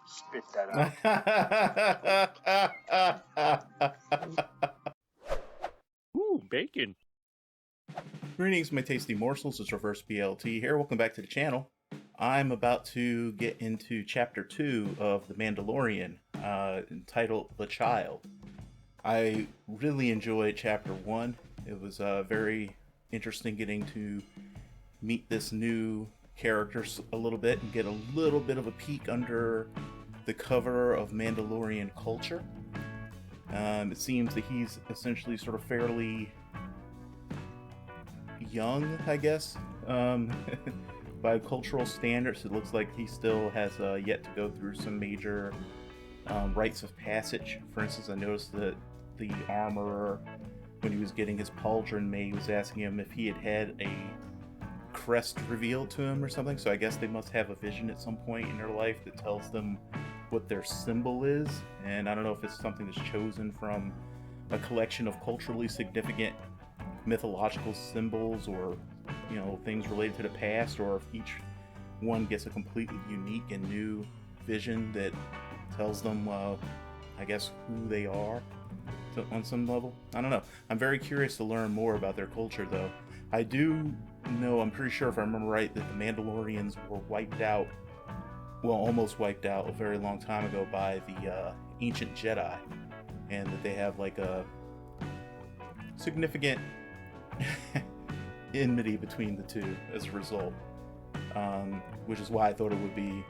Spit that out. Ooh, bacon. Greetings, my tasty morsels. It's Reverse BLT here. Welcome back to the channel. I'm about to get into Chapter 2 of The Mandalorian, entitled The Child. I really enjoyed Chapter 1. It was very interesting getting to meet this new character a little bit and get a little bit of a peek under the cover of Mandalorian culture. It seems that he's essentially sort of fairly young, I guess, by cultural standards. It looks like he still has yet to go through some major rites of passage. For instance, I noticed that the armorer, when he was getting his pauldron made, was asking him if he had a crest revealed to him or something. So I guess they must have a vision at some point in their life that tells them what their symbol is. And I don't know if it's something that's chosen from a collection of culturally significant mythological symbols, or things related to the past, or if each one gets a completely unique and new vision that tells them I guess who they are on some level. I don't know. I'm very curious to learn more about their culture, though. I do know, I'm pretty sure if I remember right, that the Mandalorians were wiped out, well, almost wiped out a very long time ago by the ancient Jedi, and that they have like a significant enmity between the two as a result, which is why I thought it would be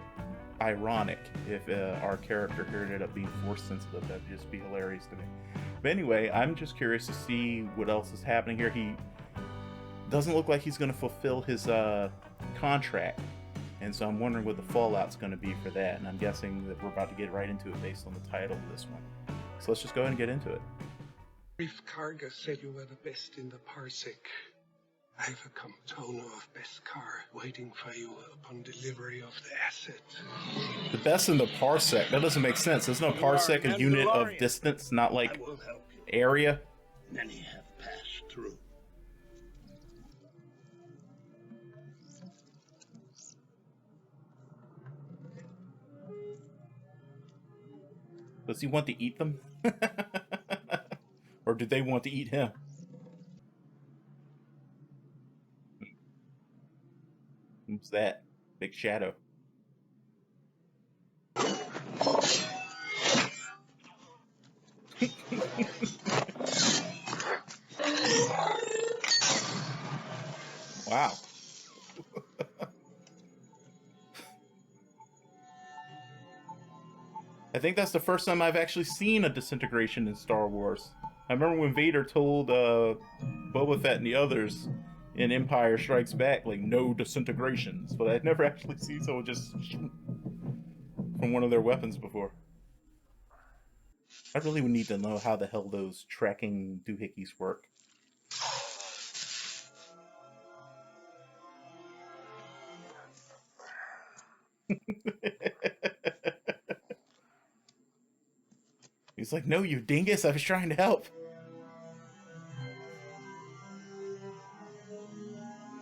ironic if our character here ended up being force sensitive. That'd just be hilarious to me. But anyway, I'm just curious to see what else is happening here. He doesn't look like he's going to fulfill his contract, and so I'm wondering what the fallout's going to be for that, and I'm guessing that we're about to get right into it based on the title of this one. So let's just go ahead and get into it. Brief Karga said you were the best in the parsec. I have a Comptono of Beskar waiting for you upon delivery of the asset. The best in the parsec? That doesn't make sense. There's no parsec a unit of distance, not like area? Many have passed through. Does he want to eat them? Or do they want to eat him? Who's that? Big shadow. Wow. I think that's the first time I've actually seen a disintegration in Star Wars. I remember when Vader told Boba Fett and the others in Empire Strikes Back, like, no disintegrations, but I'd never actually seen someone just shoot from one of their weapons before. I really would need to know how the hell those tracking doohickeys work. He's like, no, you dingus, I was trying to help.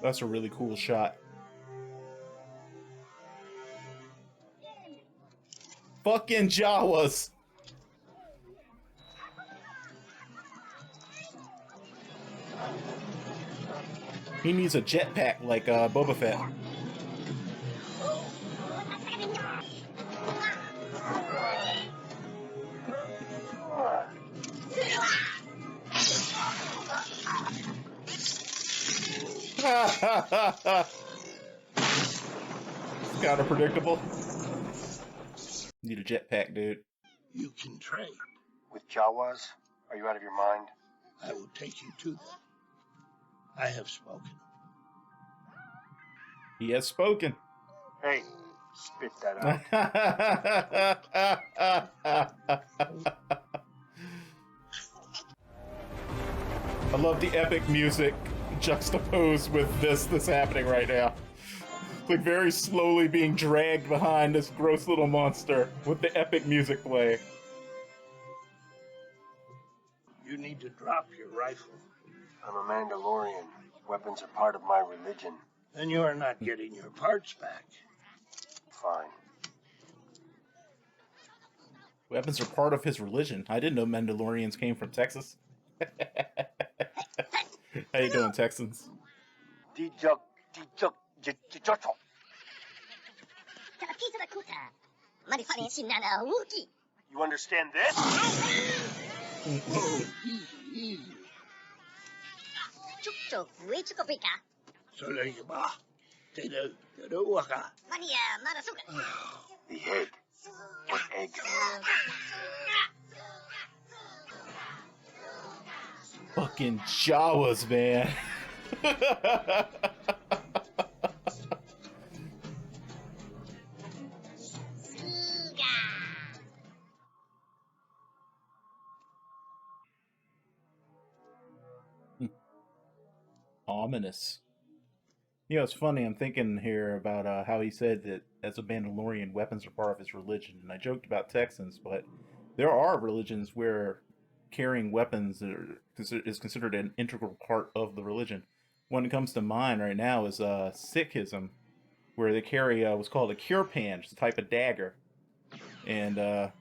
That's a really cool shot. Fucking Jawas! He needs a jetpack like Boba Fett. It's kind of predictable. Need a jetpack, dude. You can trade. With Jawas? Are you out of your mind? I will take you to them. I have spoken. He has spoken. Hey, spit that out. I love the epic music juxtaposed with this that's happening right now. Like very slowly being dragged behind this gross little monster with the epic music playing. You need to drop your rifle. I'm a Mandalorian. Weapons are part of my religion. Then you are not getting your parts back. Fine. Weapons are part of his religion. I didn't know Mandalorians came from Texas. How you doing, Texans? You understand this? Oh, easy. それがば、てるわか。The egg. What egg? Fucking Jawas, man. Ominous. You know, it's funny, I'm thinking here about how he said that as a Mandalorian, weapons are part of his religion. And I joked about Texans, but there are religions where carrying weapons is considered an integral part of the religion. One that comes to mind right now is Sikhism, where they carry what's called a kirpan, just a type of dagger. And I'm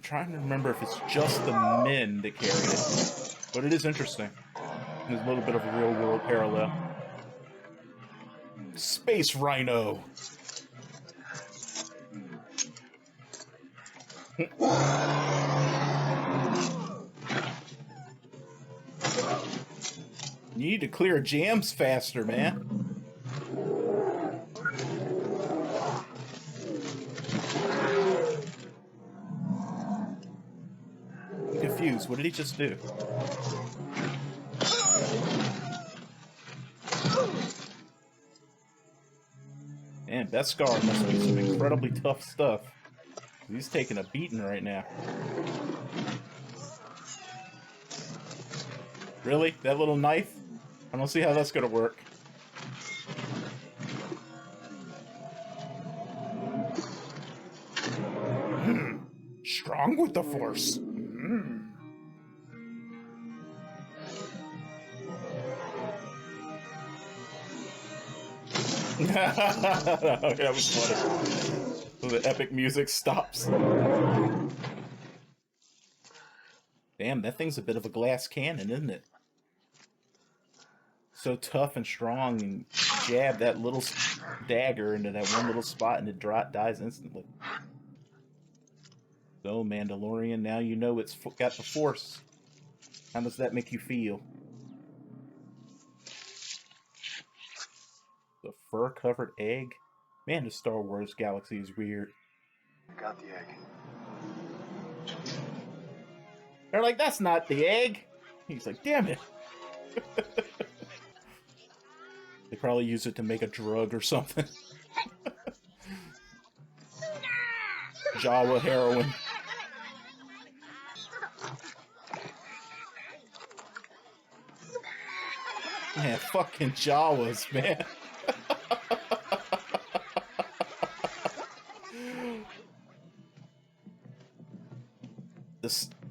trying to remember if it's just the men that carry it. But it is interesting. There's a little bit of a real-world parallel. Space Rhino! You need to clear jams faster, man. I'm confused. What did he just do? Man, Beskar must be some incredibly tough stuff. He's taking a beating right now. Really? That little knife? I don't see how that's gonna work. Strong with the Force. That was funny. So the epic music stops. Damn, that thing's a bit of a glass cannon, isn't it? So tough and strong, and jab that little dagger into that one little spot and it dies instantly. So, Mandalorian, now you know it's got the Force. How does that make you feel? The fur-covered egg? Man, the Star Wars galaxy is weird. I got the egg. They're like, that's not the egg! He's like, damn it! They probably use it to make a drug or something. Jawa heroin. Man, fucking Jawas, man.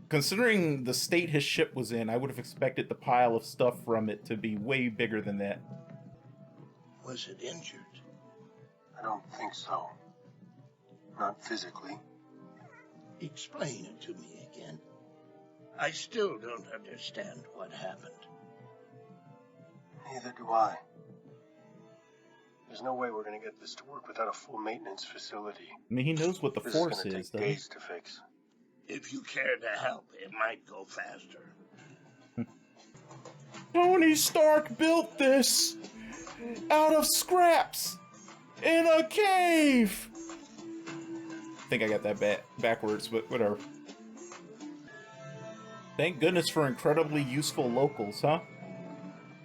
Considering the state his ship was in, I would have expected the pile of stuff from it to be way bigger than that. Was it injured? I don't think so. Not physically. Explain it to me again. I still don't understand what happened. Neither do I. There's no way we're gonna get this to work without a full maintenance facility. I mean, he knows what the This Force is gonna is, take doesn't he? days to fix. If you care to help, it might go faster. Tony Stark built this out of scraps in a cave. I think I got that backwards, but whatever. Thank goodness for incredibly useful locals, huh?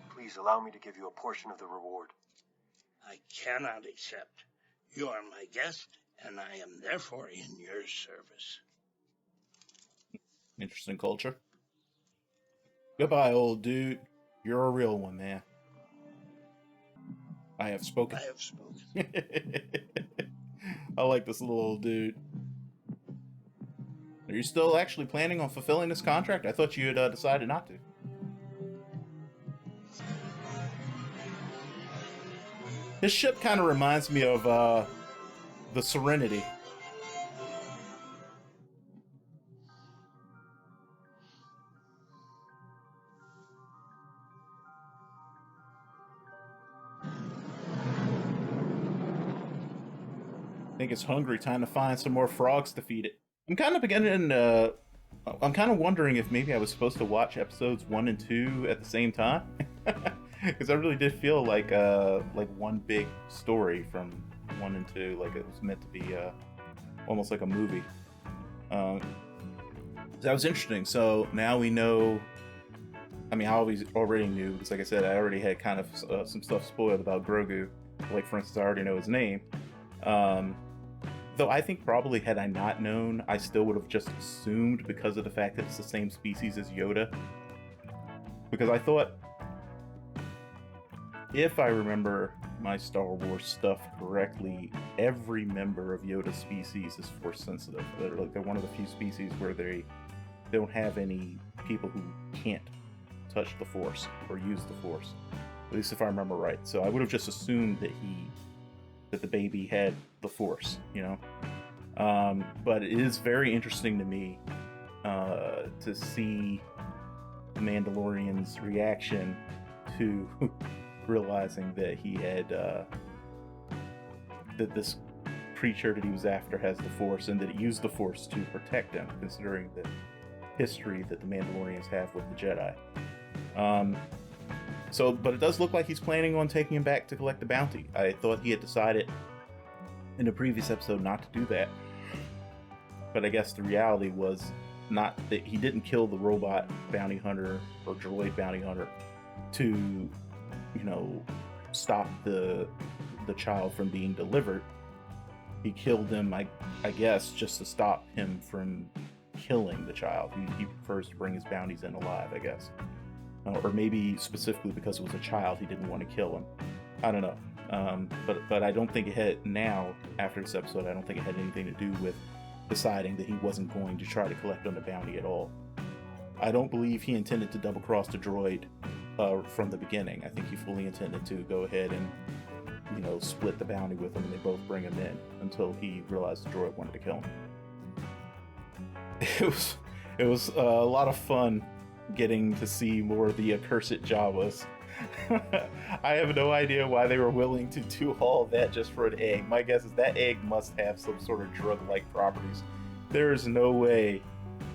Please allow me to give you a portion of the reward. I cannot accept. You are my guest, and I am therefore in your service. Interesting culture. Goodbye, old dude. You're a real one, man. I have spoken. I have spoken. I like this little old dude. Are you still actually planning on fulfilling this contract? I thought you had decided not to. His ship kind of reminds me of the Serenity. think it's hungry. Time to find some more frogs to feed it. I'm kind of wondering if maybe I was supposed to watch episodes 1 and 2 at the same time, because I really did feel like one big story from 1 and 2, like it was meant to be almost like a movie. That was interesting. So now we know. I mean, I already knew, because like I said, I already had kind of some stuff spoiled about Grogu. Like, for instance, I already know his name. Though I think probably had I not known, I still would have just assumed, because of the fact that it's the same species as Yoda. Because I thought, if I remember my Star Wars stuff correctly, every member of Yoda's species is Force sensitive. They're one of the few species where they don't have any people who can't touch the Force or use the Force. At least if I remember right. So I would have just assumed that the baby had the Force, you know? But it is very interesting to me to see the Mandalorian's reaction to realizing that he had that this creature that he was after has the Force, and that it used the Force to protect him, considering the history that the Mandalorians have with the Jedi. But it does look like he's planning on taking him back to collect the bounty. I thought he had decided in the previous episode not to do that, but I guess the reality was not that he didn't kill the robot bounty hunter or droid bounty hunter to, stop the child from being delivered. He killed him, I guess, just to stop him from killing the child. He prefers to bring his bounties in alive, I guess. Or maybe specifically because it was a child, he didn't want to kill him. I don't know. But I don't think it had, now, after this episode, I don't think it had anything to do with deciding that he wasn't going to try to collect on the bounty at all. I don't believe he intended to double-cross the droid from the beginning. I think he fully intended to go ahead and, split the bounty with him, and they both bring him in until he realized the droid wanted to kill him. It was a lot of fun getting to see more of the accursed Jawas. I have no idea why they were willing to do all that just for an egg. My guess is that egg must have some sort of drug-like properties. There is no way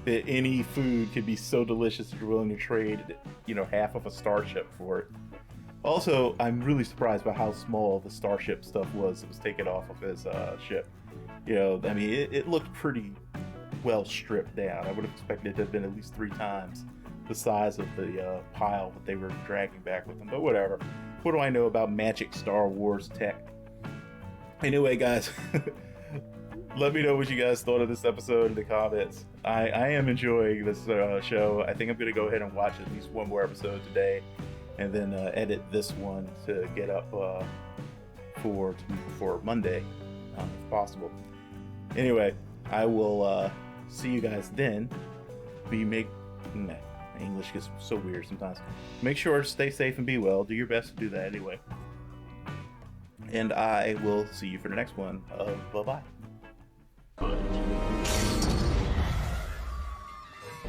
that any food could be so delicious that you're willing to trade, half of a starship for it. Also, I'm really surprised by how small the starship stuff was that was taken off of his ship. It looked pretty well stripped down. I would have expected it to have been at least 3 times the size of the pile that they were dragging back with them, but whatever. What do I know about magic Star Wars tech? Anyway, guys, let me know what you guys thought of this episode in the comments. I am enjoying this show. I think I'm going to go ahead and watch at least one more episode today, and then edit this one to get up for Monday, if possible. Anyway, I will see you guys then. English gets so weird sometimes. Make sure to stay safe and be well. Do your best to do that anyway. And I will see you for the next one. Bye-bye.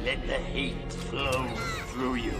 Let the hate flow through you.